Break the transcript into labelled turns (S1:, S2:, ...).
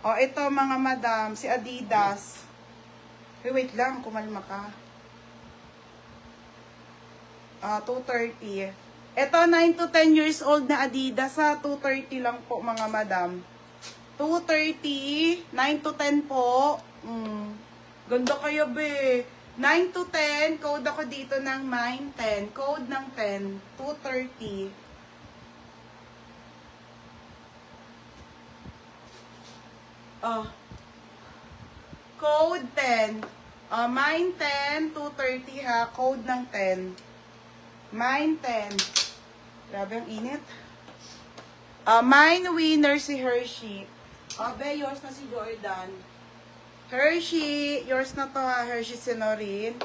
S1: O, ito mga madam, si Adidas. Wait lang, kumalma ka. 230. Ito, 9 to 10 years old na Adidas, ha? 230 lang po, mga madam. 230, 9 to 10 po. Ganda kayo, be. 9 to 10, code ako dito ng 9, 10. Code ng 10, 230. Code 10. Mine 10, 230 ha. Code ng 10. Mine 10. Grabe ang init. Mine winner si Hershey. Be, yours na si Jordan. Hershey, yours na to ha. Hershey Senorin.